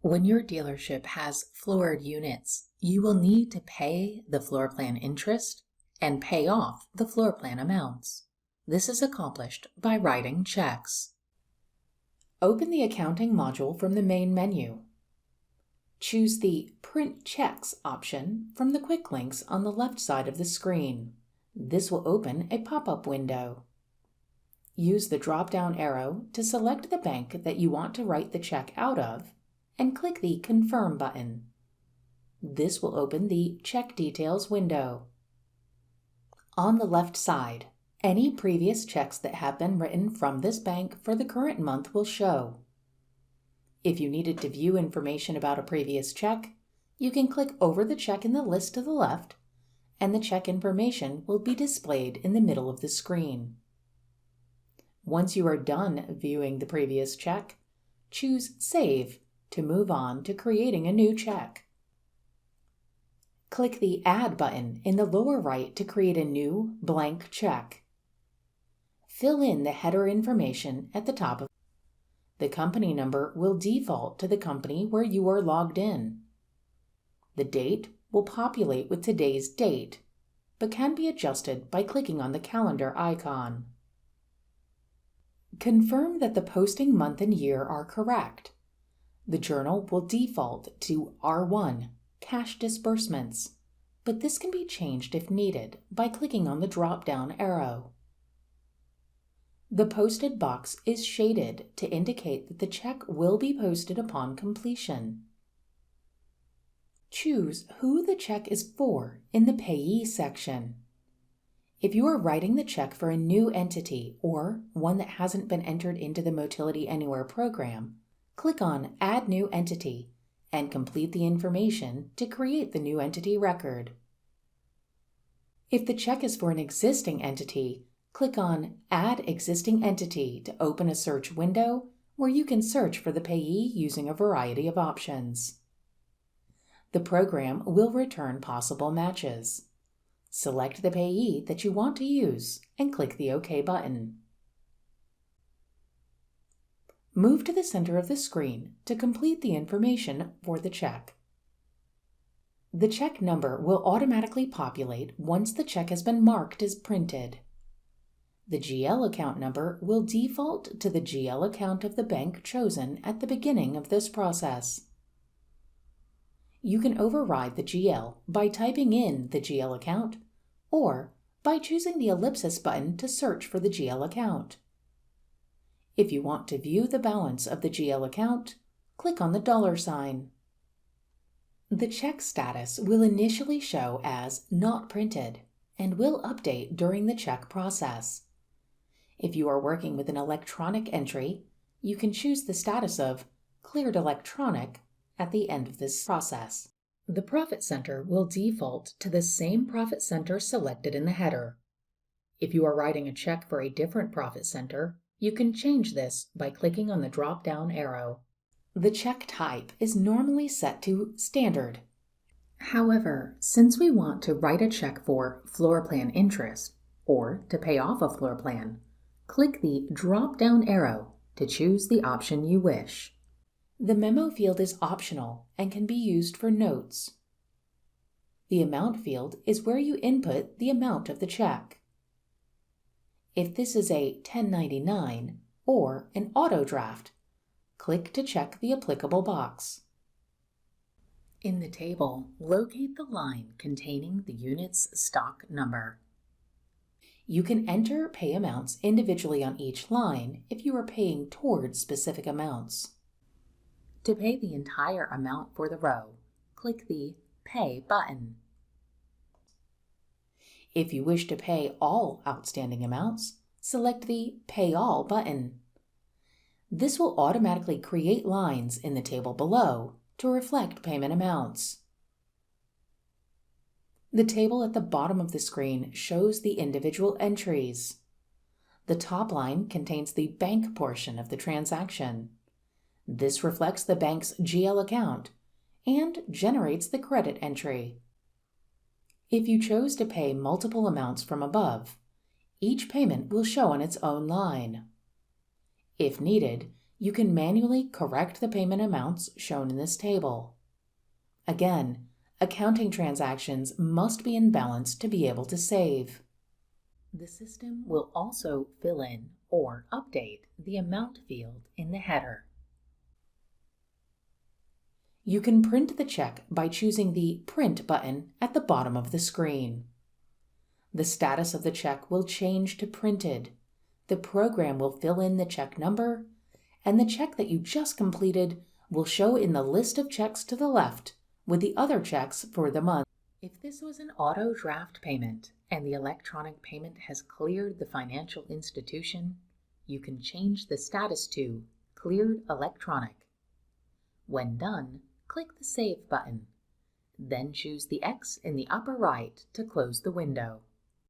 When your dealership has floored units, you will need to pay the floor plan interest and pay off the floor plan amounts. This is accomplished by writing checks. Open the accounting module from the main menu. Choose the Print Checks option from the quick links on the left side of the screen. This will open a pop-up window. Use the drop-down arrow to select the bank that you want to write the check out of and click the Confirm button. This will open the Check Details window. On the left side, any previous checks that have been written from this bank for the current month will show. If you needed to view information about a previous check, you can click over the check in the list to the left, and the check information will be displayed in the middle of the screen. Once you are done viewing the previous check, choose Save to move on to creating a new check. Click the Add button in the lower right to create a new blank check. Fill in the header information at the top. The company number will default to the company where you are logged in. The date will populate with today's date, but can be adjusted by clicking on the calendar icon. Confirm that the posting month and year are correct. The journal will default to R1, Cash Disbursements, but this can be changed if needed by clicking on the drop-down arrow. The posted box is shaded to indicate that the check will be posted upon completion. Choose who the check is for in the Payee section. If you are writing the check for a new entity or one that hasn't been entered into the Motility Anywhere program, click on Add New Entity and complete the information to create the new entity record. If the check is for an existing entity, click on Add Existing Entity to open a search window where you can search for the payee using a variety of options. The program will return possible matches. Select the payee that you want to use and click the OK button. Move to the center of the screen to complete the information for the check. The check number will automatically populate once the check has been marked as printed. The GL account number will default to the GL account of the bank chosen at the beginning of this process. You can override the GL by typing in the GL account or by choosing the ellipsis button to search for the GL account. If you want to view the balance of the GL account, click on the $sign. The check status will initially show as not printed and will update during the check process. If you are working with an electronic entry, you can choose the status of Cleared Electronic at the end of this process. The profit center will default to the same profit center selected in the header. If you are writing a check for a different profit center, you can change this by clicking on the drop-down arrow. The check type is normally set to Standard. However, since we want to write a check for floor plan interest or to pay off a floor plan, click the drop-down arrow to choose the option you wish. The memo field is optional and can be used for notes. The amount field is where you input the amount of the check. If this is a 1099 or an auto draft, click to check the applicable box. In the table, locate the line containing the unit's stock number. You can enter pay amounts individually on each line if you are paying towards specific amounts. To pay the entire amount for the row, click the Pay button. If you wish to pay all outstanding amounts, select the Pay All button. This will automatically create lines in the table below to reflect payment amounts. The table at the bottom of the screen shows the individual entries. The top line contains the bank portion of the transaction. This reflects the bank's GL account and generates the credit entry. If you chose to pay multiple amounts from above, each payment will show on its own line. If needed, You can manually correct the payment amounts shown in this table. Again, accounting transactions must be in balance to be able to save. The system will also fill in or update the amount field in the header. You can print the check by choosing the Print button at the bottom of the screen. The status of the check will change to printed. The program will fill in the check number, and the check that you just completed will show in the list of checks to the left with the other checks for the month. If this was an auto draft payment and the electronic payment has cleared the financial institution, you can change the status to Cleared Electronic. When done, click the Save button. Then choose the X in the upper right to close the window.